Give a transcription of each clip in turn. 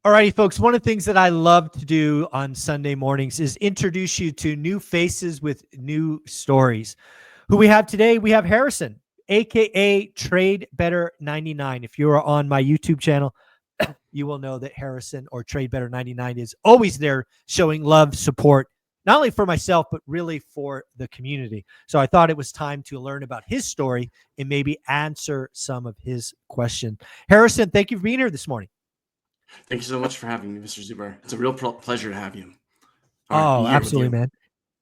All righty, folks. One of the things that I love to do on Sunday mornings is introduce you to new faces with new stories. Who we have today? We have Harrison, aka Trade Better 99. If you are on my YouTube channel, you will know that Harrison or Trade Better 99 is always there showing love, support, not only for myself, but really for the community. So I thought it was time to learn about his story and maybe answer some of his questions. Harrison, thank you for being here this morning. Thank you so much for having me, Mr. Zuber. It's a real pleasure to have you or be Oh, here with absolutely, you. man.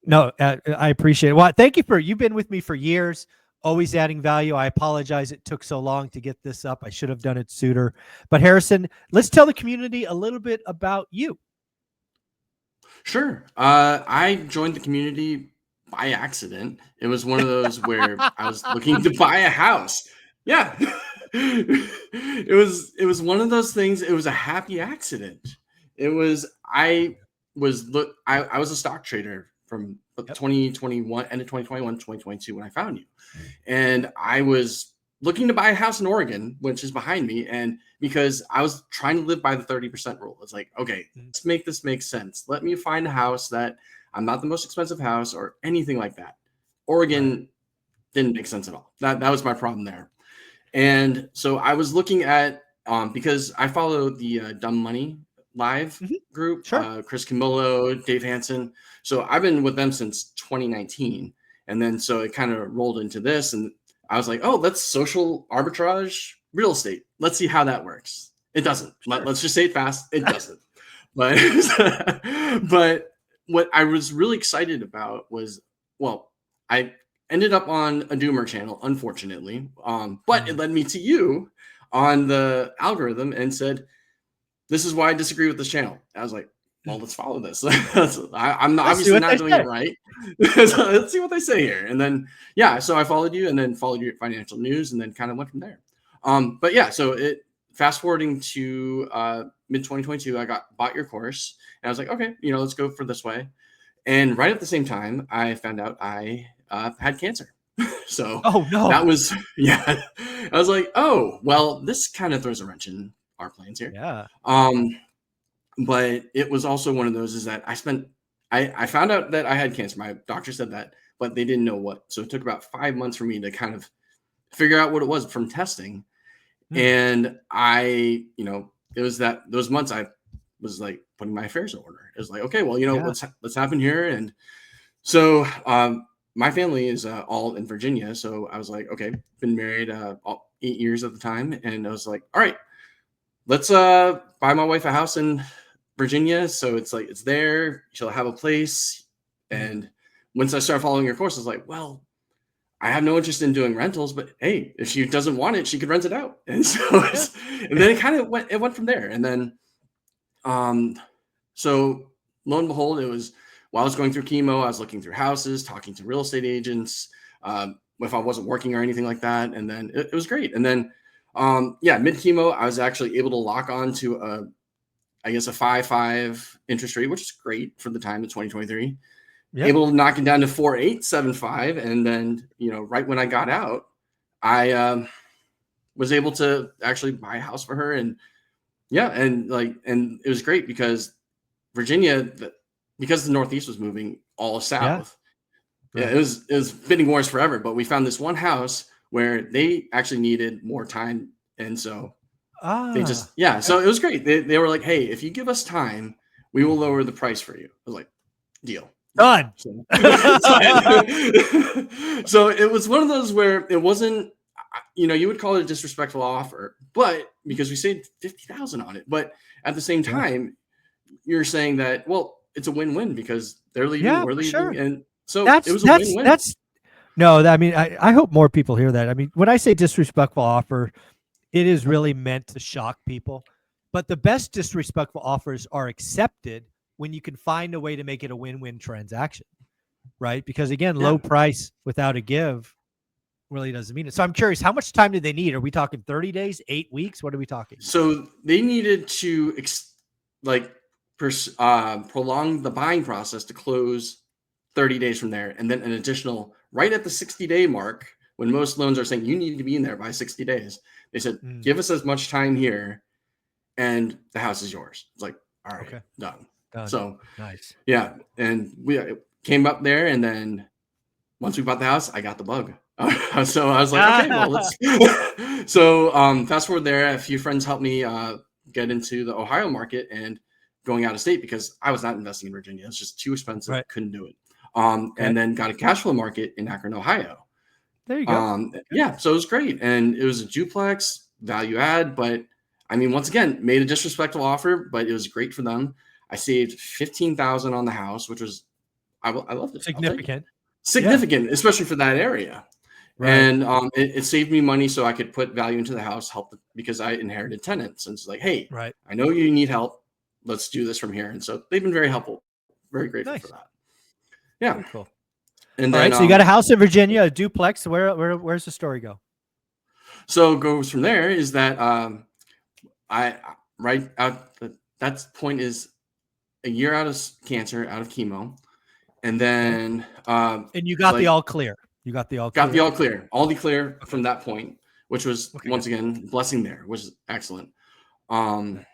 No, I appreciate it. Well, thank you you've been with me for years, always adding value. I apologize it took so long to get this up. I should have done it sooner. But Harrison, let's tell the community a little bit about you. Sure. I joined the community by accident. It was one of those where I was looking to buy a house. Yeah. it was one of those things. It was a happy accident. It was I was I was a stock trader from Yep. 2021, end of 2021, 2022 when I found you. And I was looking to buy a house in Oregon, which is behind me, and because I was trying to live by the 30% rule. It's like, okay, let's make this make sense. Let me find a house that I'm not the most expensive house or anything like that. Oregon didn't make sense at all. That was my problem there. And so I was looking at because I follow the Dumb Money Live group, Sure. Chris Camillo, Dave Hansen. So I've been with them since 2019. And then so it kind of rolled into this. And I was like, oh, that's social arbitrage real estate. Let's see how that works. It doesn't. Sure. Let's just say it fast. It doesn't. But but what I was really excited about was, well, I ended up on a Doomer channel, unfortunately. But it led me to you on the algorithm and said, this is why I disagree with this channel. I was like, well, let's follow this. I'm not, obviously not doing it right. So let's see what they say here. And then, yeah, so I followed you and then followed your financial news and then kind of went from there. But yeah, so fast forwarding to mid 2022, I bought your course and I was like, okay, let's go for this way. And right at the same time, I found out I had cancer. So Oh no. that was, yeah, I was like, oh, well, this kind of throws a wrench in our plans here. Yeah. But it was also one of those is that I found out that I had cancer. My doctor said that, but they didn't know what. So it took about 5 months for me to kind of figure out what it was from testing. And it was those months I was like putting my affairs in order. It was like, okay, well, let's happen here. And so my family is all in Virginia. So I was like, okay, been married 8 years at the time. And I was like, all right, let's buy my wife a house in Virginia. So it's like, it's there. She'll have a place. And once I started following your course, I was like, well, I have no interest in doing rentals, but hey, if she doesn't want it, she could rent it out. And so, and then it went from there. And then, so lo and behold, it was while I was going through chemo, I was looking through houses, talking to real estate agents, if I wasn't working or anything like that. And then it was great. And then, mid chemo, I was actually able to lock on to a 5.5 interest rate, which is great for the time in 2023. Yep. Able to knock it down to 4.875, and then right when I got out, I was able to actually buy a house for her, and and it was great because Virginia, because the Northeast was moving all south. Yeah, it was bidding wars forever, but we found this one house where they actually needed more time, and so they just so it was great. They were like, hey, if you give us time, we will lower the price for you. I was like, deal. Done. So it was one of those where it wasn't, you would call it a disrespectful offer, but because we saved $50,000 on it, but at the same time, you're saying that, well, it's a win-win because they're leaving, we're leaving, sure. And so it was a win-win. No, I mean, I hope more people hear that. I mean, when I say disrespectful offer, it is really meant to shock people, but the best disrespectful offers are accepted when you can find a way to make it a win-win transaction, right? Because again, low price without a give really doesn't mean it. So I'm curious, how much time did they need? Are we talking 30 days, 8 weeks? What are we talking? So they needed to prolong the buying process to close 30 days from there. And then an additional right at the 60-day mark, when most loans are saying you need to be in there by 60 days. They said, give us as much time here. and the house is yours. It's like, all right, Okay. done. Done. So Nice. yeah, and we came up there, and then once we bought the house, I got the bug. So I was like, okay, well, let's. So fast forward there, a few friends helped me get into the Ohio market and going out of state because I was not investing in Virginia. It's just too expensive. Right. Couldn't do it. Okay. And then got a cash flow market in Akron, Ohio. There you go. Yeah, so it was great, and it was a duplex, value add, but I mean, once again, made a disrespectful offer, but it was great for them. I saved $15,000 on the house, which was I loved it. Significant, especially for that area. Right. And it saved me money, so I could put value into the house, because I inherited tenants, and it's like, hey, right, I know you need help. Let's do this from here. And so they've been very helpful, very grateful for that. Yeah, very cool. And all then, right, so you got a house in Virginia, a duplex. Where's the story go? So goes from there is that I right out that point is a year out of cancer, out of chemo, and then and you got the all clear. You got the all clear. Got the all clear, all the clear from that point, which was once again blessing there, which is excellent. And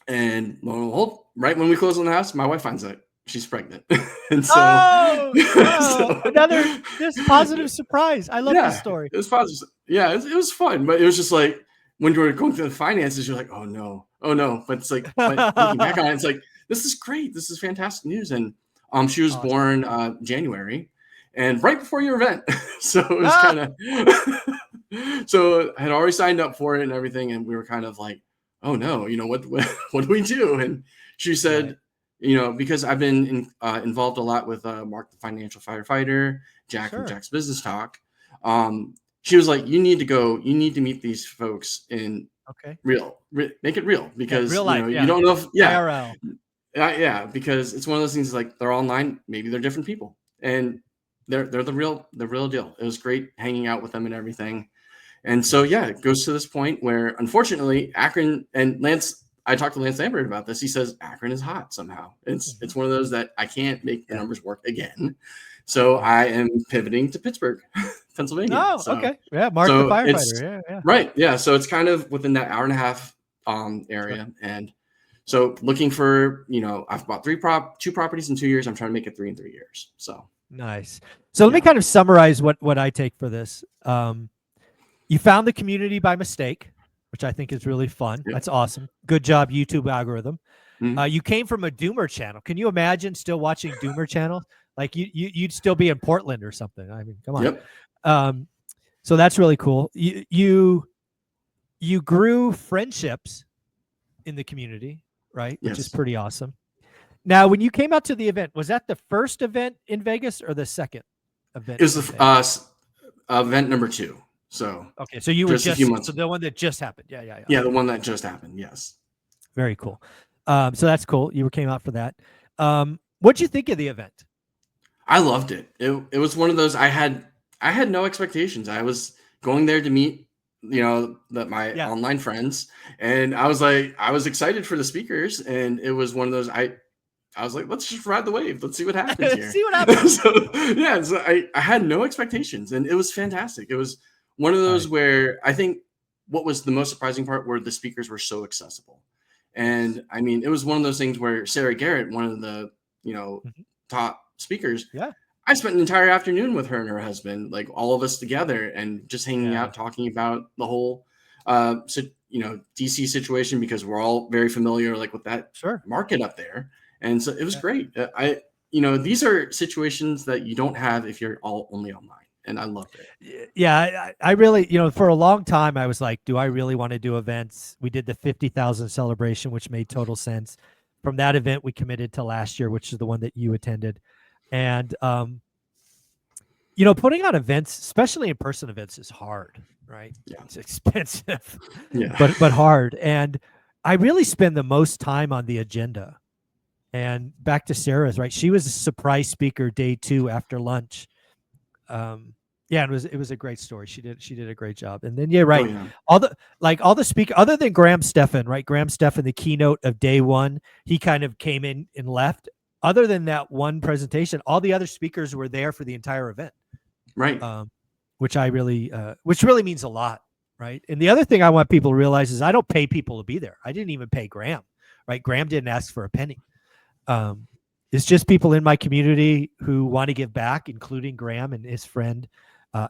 lo and behold, right when we close on the house, my wife finds out she's pregnant, and so, so another positive surprise. I love this story. It was positive. Yeah, it was fun, but it was just like when you were going through the finances, you're like, oh no. But it's like, but looking back on it, it's like, this is great. This is fantastic news. And she was born January, and right before your event, so it was kind of. So I had already signed up for it and everything, and we were kind of like, oh no, what do we do? And she said, because I've been involved a lot with Mark the Financial Firefighter, Jack from Jack's Business Talk. She was like, you need to meet these folks in make it real, because real life, you don't know if IRL. Because it's one of those things like they're online, maybe they're different people, and they're the real deal. It was great hanging out with them and everything. And so it goes to this point where unfortunately Akron, and Lance, I talked to Lance Lambert about this. He says Akron is hot somehow. It's one of those that I can't make the numbers work again. So I am pivoting to Pittsburgh, Pennsylvania. Oh, okay. Yeah, Mark the firefighter. Yeah. Right. Yeah. So it's kind of within that hour and a half area. Sure. And so looking for, I've bought two properties in 2 years. I'm trying to make it 3 in 3 years. So nice. So let me kind of summarize what I take for this. You found the community by mistake, which I think is really fun. Yep. That's awesome. Good job, YouTube algorithm. Mm-hmm. You came from a Doomer channel. Can you imagine still watching Doomer channel? Like you'd still be in Portland or something. I mean, come on. Yep. So that's really cool. You grew friendships in the community, right? Yes. Which is pretty awesome. Now, when you came out to the event, was that the first event in Vegas or the second event? It was the event number 2. So okay, so you were just a few months. So the one that just happened. Yeah, the one that just happened. Yes. Very cool. So that's cool. You came out for that. What'd you think of the event? I loved it. It was one of those I had no expectations. I was going there to meet my online friends, and I was excited for the speakers, and it was one of those I was like, let's just ride the wave. Let's see what happens here. See what happens. So I had no expectations, and it was fantastic. It was one of those where I think what was the most surprising part were the speakers were so accessible. And I mean, it was one of those things where Sarah Garrett, one of the, top speakers. Yeah. I spent an entire afternoon with her and her husband, like all of us together and just hanging out, talking about the whole, DC situation, because we're all very familiar, like with that market up there. And so it was great. These are situations that you don't have if you're only online. And I loved it. Yeah, I really, for a long time, I was like, do I really want to do events? We did the 50,000 celebration, which made total sense. From that event, we committed to last year, which is the one that you attended. And, putting on events, especially in-person events, is hard, right? Yeah. It's expensive, but hard. And I really spend the most time on the agenda. And back to Sarah's, right? She was a surprise speaker day 2 after lunch. It was a great story. She did a great job. And then all the speaker, other than Graham Stephan, right? Graham Stephan, the keynote of day 1, he kind of came in and left. Other than that one presentation, all the other speakers were there for the entire event. Right. Which really means a lot, right? And the other thing I want people to realize is I don't pay people to be there. I didn't even pay Graham, right? Graham didn't ask for a penny. It's just people in my community who want to give back, including Graham and his friend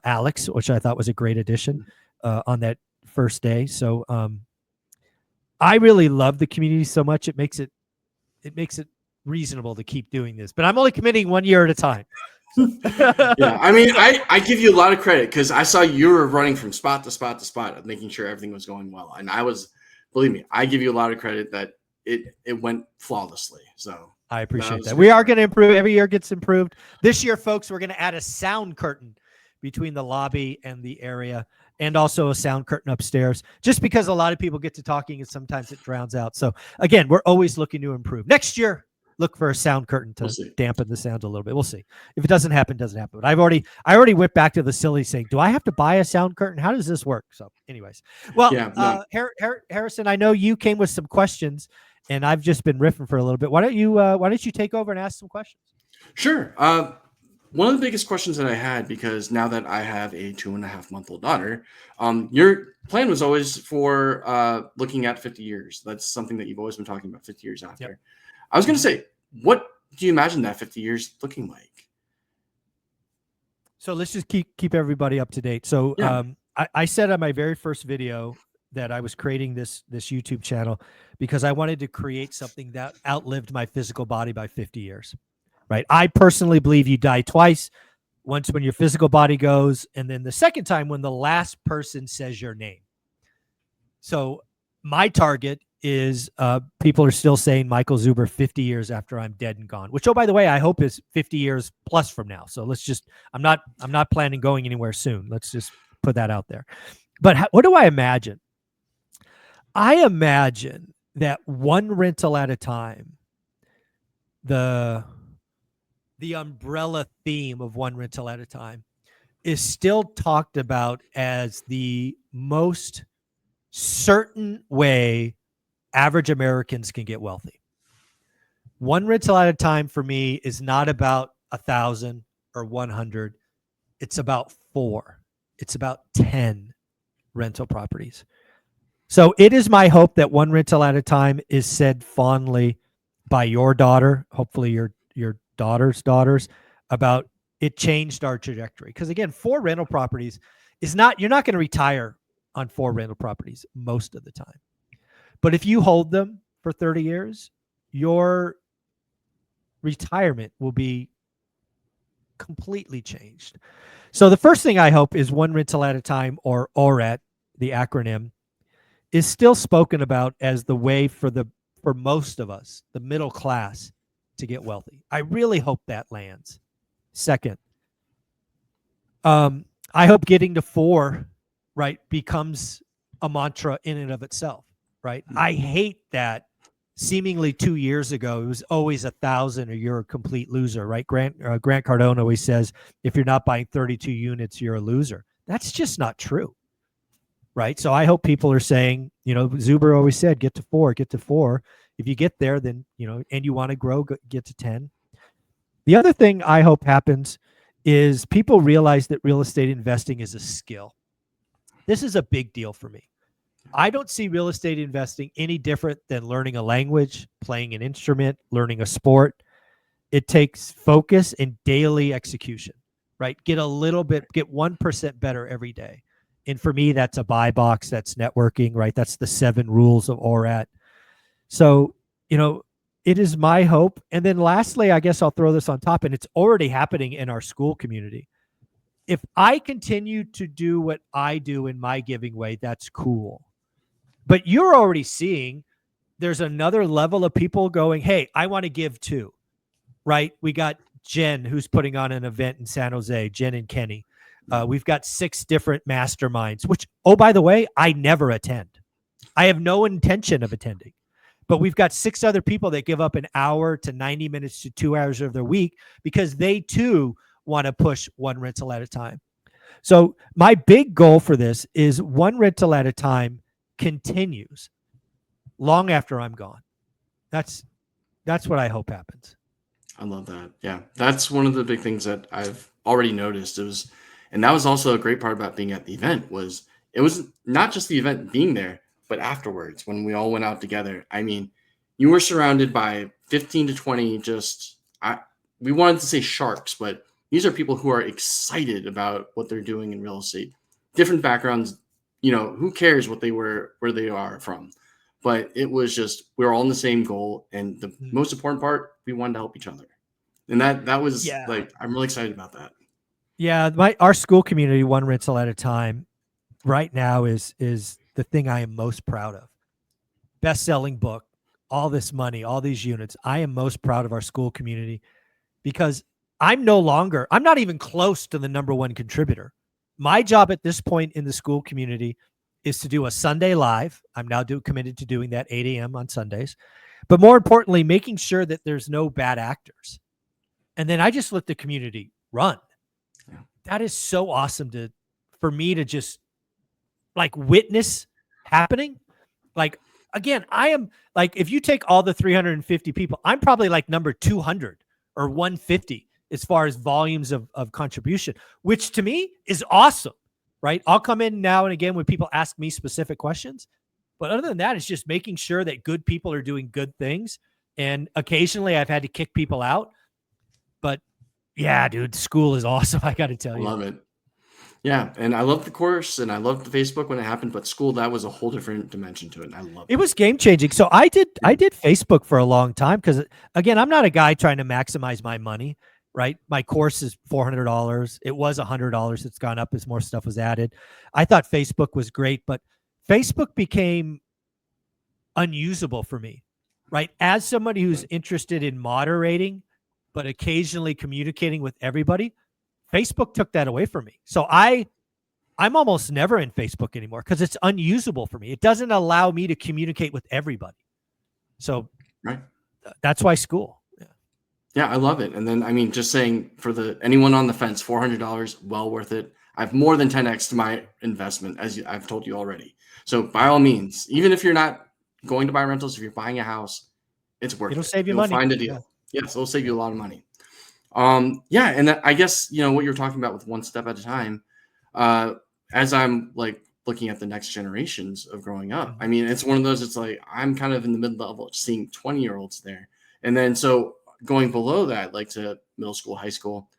Alex, which I thought was a great addition on that first day. So I really love the community so much. It makes it reasonable to keep doing this, but I'm only committing 1 year at a time. Yeah, I mean, I give you a lot of credit because I saw you were running from spot to spot to spot of making sure everything was going well, and believe me, I give you a lot of credit that it went flawlessly. So I appreciate that. We are going to improve. Every year gets improved. This year, folks, we're going to add a sound curtain between the lobby and the area, and also a sound curtain upstairs, just because a lot of people get to talking and sometimes it drowns out. So again, we're always looking to improve. Next year, look for a sound curtain to dampen the sound a little bit. We'll see. If it doesn't happen, it doesn't happen. But I already went back to the silly saying, do I have to buy a sound curtain? How does this work? So anyways, well, yeah, Harrison, I know you came with some questions and I've just been riffing for a little bit. Why don't you take over and ask some questions? Sure. One of the biggest questions that I had, because now that I have a 2.5-month-old daughter, your plan was always for looking at 50 years. That's something that you've always been talking about, 50 years after. Yep. I was going to say, what do you imagine that 50 years looking like? So let's just keep everybody up to date. So yeah. I said on my very first video that I was creating this YouTube channel because I wanted to create something that outlived my physical body by 50 years. Right. I personally believe you die twice, once when your physical body goes, and then the second time when the last person says your name. So my target is people are still saying Michael Zuber 50 years after I'm dead and gone, which, oh, by the way, I hope is 50 years plus from now. So let's just, I'm not planning going anywhere soon. Let's just put that out there. But what do I imagine? I imagine that one rental at a time, the umbrella theme of one rental at a time is still talked about as the most certain way average Americans can get wealthy. One rental at a time for me is not about 1,000 or 100. It's about 4. It's about 10 rental properties. So it is my hope that one rental at a time is said fondly by your daughter, hopefully your daughter's daughters, about it changed our trajectory. Because again, 4 rental properties is not, you're not going to retire on 4 rental properties most of the time. But if you hold them for 30 years, your retirement will be completely changed. So the first thing I hope is one rental at a time, or ORAT, the acronym, is still spoken about as the way for most of us, the middle class, to get wealthy. I really hope that lands. Second, I hope getting to 4, right, becomes a mantra in and of itself, right? I hate that seemingly 2 years ago, it was always 1,000 or you're a complete loser, right? Grant Cardone always says, if you're not buying 32 units, you're a loser. That's just not true, right? So I hope people are saying, Zuber always said, get to 4, get to 4. If you get there, then, and you want to grow, get to 10. The other thing I hope happens is people realize that real estate investing is a skill. This is a big deal for me. I don't see real estate investing any different than learning a language, playing an instrument, learning a sport. It takes focus and daily execution, right? Get 1% better every day. And for me, that's a buy box, that's networking, right? That's the 7 rules of ORAT. So, it is my hope. And then lastly, I guess I'll throw this on top, and it's already happening in our school community. If I continue to do what I do in my giving way, that's cool. But you're already seeing there's another level of people going, hey, I want to give too, right? We got Jen, who's putting on an event in San Jose, Jen and Kenny. We've got 6 different masterminds, which, oh, by the way, I never attend. I have no intention of attending. But we've got 6 other people that give up an hour to 90 minutes to 2 hours of their week because they too want to push one rental at a time. So my big goal for this is one rental at a time continues long after I'm gone. That's what I hope happens. I love that. Yeah, that's one of the big things that I've already noticed. And that was also a great part about being at the event was it was not just the event being there, but afterwards when we all went out together. I mean, you were surrounded by 15 to 20 we wanted to say sharks, but these are people who are excited about what they're doing in real estate. Different backgrounds, who cares where they are from. But it was just, we were all in the same goal. And the most important part, we wanted to help each other. And that was like, I'm really excited about that. Yeah. Our school community, one rental at a time, right now is the thing I am most proud of. Best-selling book, all this money, all these units. I am most proud of our school community because I'm not even close to the number one contributor. My job at this point in the school community is to do a Sunday live. I'm now committed to doing that 8 a.m. on Sundays. But more importantly, making sure that there's no bad actors. And then I just let the community run. Yeah. That is so awesome for me to just like witness happening. Like, again, I am like, if you take all the 350 people, I'm probably like number 200 or 150 as far as volumes of contribution, which to me is awesome, right? I'll come in now and again when people ask me specific questions. But other than that, it's just making sure that good people are doing good things. And occasionally I've had to kick people out. But yeah, dude, school is awesome. I got to tell you. I love it. Yeah, and I love the course, and I loved the Facebook when it happened, but school, that was a whole different dimension to it, and I love it. It was game-changing. So I did Facebook for a long time because, again, I'm not a guy trying to maximize my money, right? My course is $400. It was $100. It's gone up as more stuff was added. I thought Facebook was great, but Facebook became unusable for me, right? As somebody who's interested in moderating, but occasionally communicating with everybody, Facebook took that away from me. So I'm almost never in Facebook anymore because it's unusable for me. It doesn't allow me to communicate with everybody. So that's why school. Yeah, I love it. And then, I mean, just saying for anyone on the fence, $400, well worth it. I have more than 10x to my investment, as I've told you already. So by all means, even if you're not going to buy rentals, if you're buying a house, it's worth it. It'll save you money. Find a deal. Yeah. Yes, it'll save you a lot of money. And I guess, what you're talking about with one step at a time, as I'm like looking at the next generations of growing up, I mean, it's one of those, it's like, I'm kind of in the mid-level seeing 20-year-olds there. And then, so going below that, like to middle school, high school,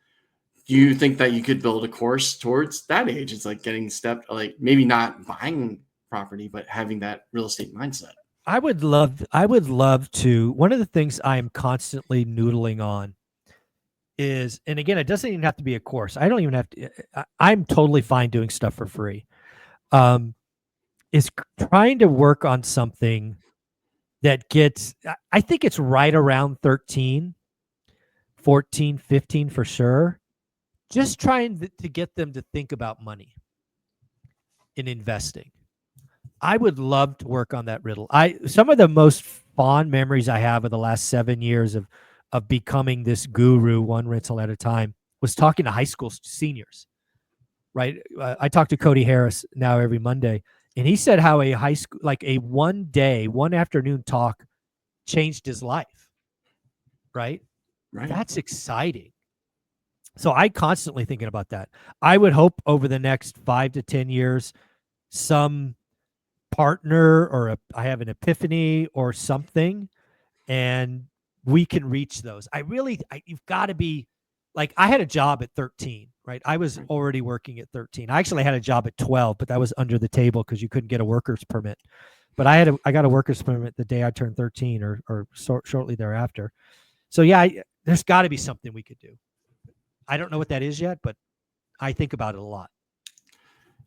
do you think that you could build a course towards that age? It's like getting stepped, like maybe not buying property, but having that real estate mindset. I would love to. One of the things I am constantly noodling on is, and again, it doesn't even have to be a course. I don't even have to, I'm totally fine doing stuff for free. Is trying to work on something that gets, I think it's right around 13, 14, 15 for sure. Just trying to get them to think about money in investing. I would love to work on that riddle. Some of the most fond memories I have of the last 7 years of becoming this guru, one rental at a time, was talking to high school seniors, right? I talk to Cody Harris now every Monday, and he said how a high school, like a one afternoon talk changed his life, right? That's exciting. So I constantly thinking about that. I would hope over the next 5 to 10 years, some partner or I have an epiphany or something, and we can reach those. You've got to be like, I had a job at 13, right? I was already working at 13. I actually had a job at 12, but that was under the table because you couldn't get a worker's permit. But I got a worker's permit the day I turned 13 or shortly thereafter. So yeah, there's got to be something we could do. I don't know what that is yet, but I think about it a lot.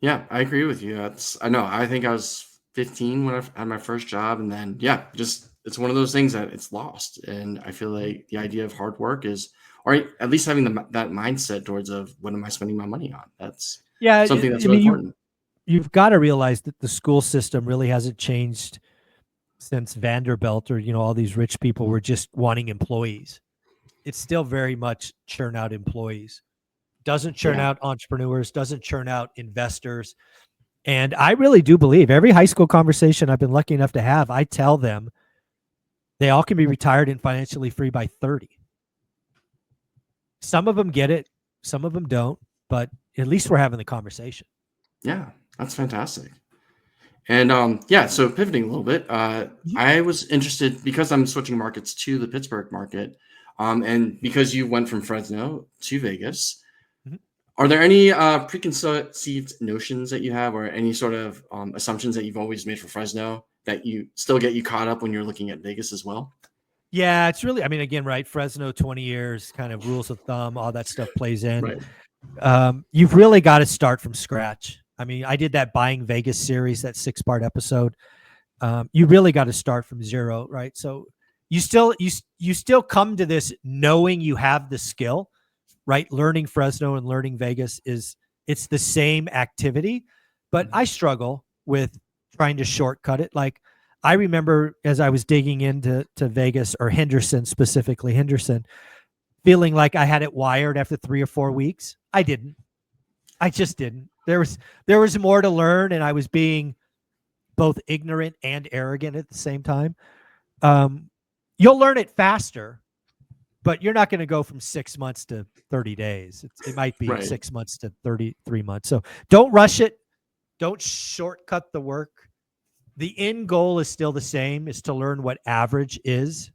Yeah, I agree with you. I think I was 15 when I had my first job, and then it's one of those things that it's lost. And I feel like the idea of hard work is, or at least having that mindset towards of what am I spending my money on? That's something that's really important. You've got to realize that the school system really hasn't changed since Vanderbilt or, all these rich people were just wanting employees. It's still very much churn out employees. Doesn't churn out entrepreneurs, doesn't churn out investors. And I really do believe every high school conversation I've been lucky enough to have, I tell them they all can be retired and financially free by 30. Some of them get it, some of them don't, but at least we're having the conversation. Yeah. That's fantastic. And yeah, so pivoting a little bit, Mhm. I was interested because I'm switching markets to the Pittsburgh market, and because you went from Fresno to Vegas, Mhm. are there any preconceived notions that you have, or any sort of assumptions that you've always made for Fresno that you still get you caught up when you're looking at Vegas as well? Yeah, it's really, I mean, again, right? Fresno, 20 years, kind of rules of thumb, all that stuff plays in. Right. You've really got to start from scratch. I mean, I did that Buying Vegas series, that 6-part episode. You really got to start from zero, right? So you still come to this knowing you have the skill, right? Learning Fresno and learning Vegas it's the same activity, but I struggle with trying to shortcut it. Like I remember as I was digging into Vegas, or Henderson, specifically Henderson, feeling like I had it wired after 3 or 4 weeks. I didn't. I just didn't. There was more to learn, and I was being both ignorant and arrogant at the same time. Um, you'll learn it faster, but you're not going to go from 6 months to 30 days. It might be Right. 6 months to 33 months. So don't rush it. Don't shortcut the work. The end goal is still the same, is to learn what average is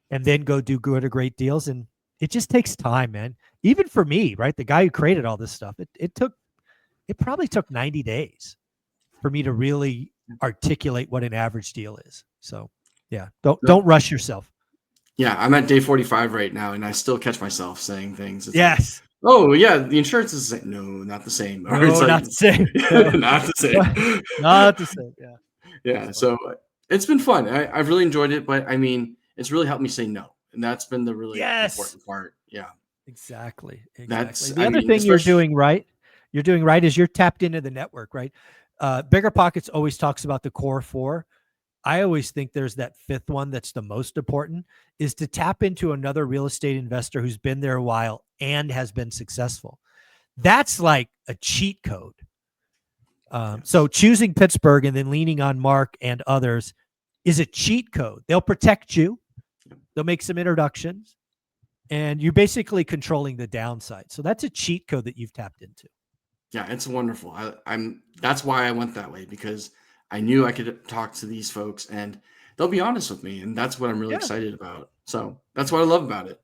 and then go do good or great deals. And it just takes time, man. Even for me, right? The guy who created all this stuff, it probably took 90 days for me to really articulate what an average deal is. So yeah, don't rush yourself. Yeah, I'm at day 45 right now, and I still catch myself saying things. It's like, Yes. oh yeah, the insurance is the same. No, not the same. Or it's No, like, not the same. No. not the same. Not the same. Yeah. Yeah, so it's been fun. I've really enjoyed it, but I mean, it's really helped me say no, and that's been the really Yes. important part. Yeah, Exactly. Exactly. that's. The I other mean, thing you're especially doing right, is you're tapped into the network, right? Bigger Pockets always talks about the core four. I always think there's that fifth one that's the most important, is to tap into another real estate investor who's been there a while and has been successful. That's like a cheat code. So yes. choosing Pittsburgh and then leaning on Mark and others is a cheat code. They'll protect you. Yep. They'll make some introductions, and you're basically controlling the downside. So that's a cheat code that you've tapped into. Yeah, it's wonderful. I'm. That's why I went that way, because I knew I could talk to these folks and they'll be honest with me, and that's what I'm really Yeah. excited about. So that's what I love about it.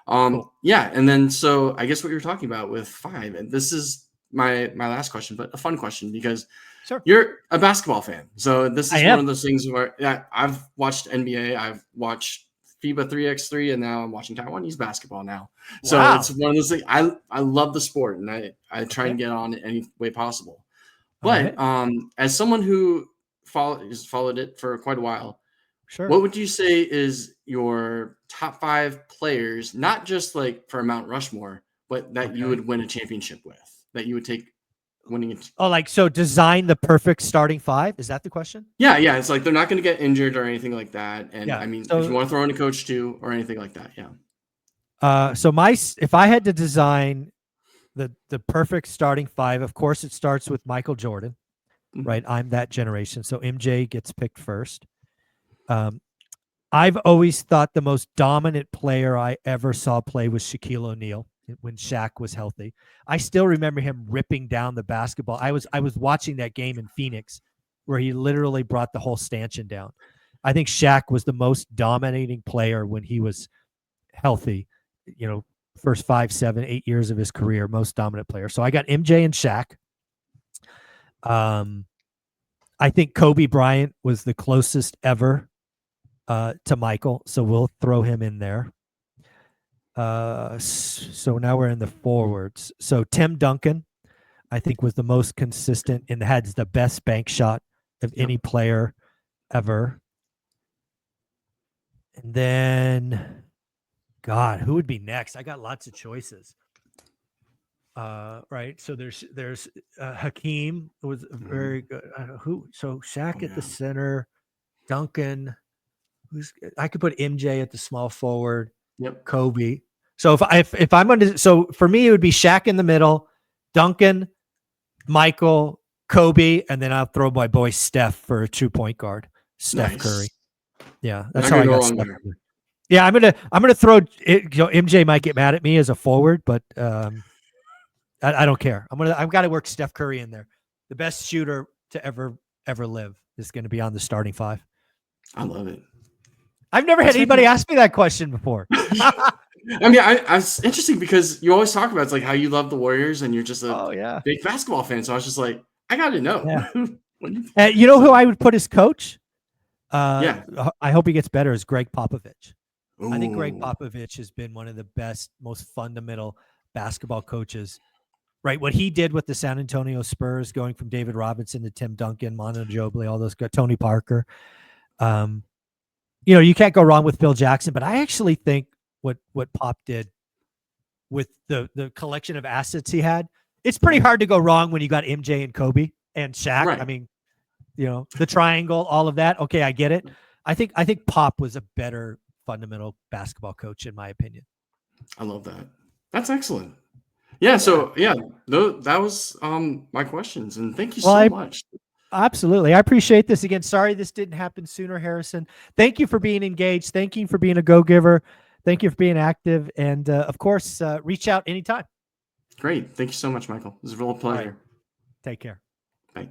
Cool. Yeah, and then so I guess what you're talking about with five, and this is my last question, but a fun question because Sure. you're a basketball fan. So this I is one am. of those things where, yeah, I've watched NBA, I've watched FIBA 3x3, and now I'm watching Taiwanese basketball now. So it's Wow. one of those things. I love the sport, and I try Okay. and get on it any way possible. All But right. as someone who followed it for quite a while, Sure. what would you say is your top five players, not just like for Mount Rushmore, but that you Okay. would win a championship with, that you would take winning it? Oh, like, so design the perfect starting five? Is that the question? Yeah, yeah. It's like they're not going to get injured or anything like that. And Yeah. I mean, if you So, want to throw in a coach too or anything like that, yeah. if I had to design the perfect starting five, of course, it starts with Michael Jordan, Mhm. right? I'm that generation. So MJ gets picked first. Um, I've always thought the most dominant player I ever saw play was Shaquille O'Neal when Shaq was healthy. I still remember him ripping down the basketball. I was watching that game in Phoenix where he literally brought the whole stanchion down. I think Shaq was the most dominating player when he was healthy. You know, first 5, 7, 8 years of his career, most dominant player. So I got MJ and Shaq. Um, I think Kobe Bryant was the closest ever to Michael, so we'll throw him in there. So now we're in the forwards. So Tim Duncan, I think, was the most consistent and had the best bank shot of Yep. any player ever. And then, God, who would be next? I got lots of choices. Right. So there's Hakeem was very good. So Shaq Oh, at the yeah. center, Duncan. I could put MJ at the small forward, Yep. Kobe. So if I'm going to, so for me it would be Shaq in the middle, Duncan, Michael, Kobe, and then I'll throw my boy Steph for a 2-point guard, Steph Curry. Nice. Yeah, that's Not how gonna I go got wrong Steph. there. Yeah, I'm gonna throw it. MJ might get mad at me as a forward, but I don't care. I've got to work Steph Curry in there. the best shooter to ever live is going to be on the starting five. I love it. I've never had anybody ask me that question before. I mean, I it's interesting because you always talk about it's like how you love the Warriors and you're just a big basketball fan. So I was just like, I got to know. Yeah. You know who I would put as coach? Yeah. I hope he gets better. Is Greg Popovich. Ooh. I think Greg Popovich has been one of the best, most fundamental basketball coaches. Right, what he did with the San Antonio Spurs, going from David Robinson to Tim Duncan, Manu Ginobili, all those guys, Tony Parker. You know, you can't go wrong with Phil Jackson. But I actually think what Pop did with the collection of assets he had, it's pretty hard to go wrong when you got MJ and Kobe and Shaq. Right. I mean, you know, the triangle, all of that. Okay, I get it. I think Pop was a better fundamental basketball coach, in my opinion. I love that. That's excellent. Yeah. So yeah, that was my questions, and thank you so much. Absolutely. I appreciate this again. Sorry this didn't happen sooner, Harrison. Thank you for being engaged. Thank you for being a go-giver. Thank you for being active. And of course, reach out anytime. Great. Thank you so much, Michael. It was a real pleasure. Right. Take care. Bye.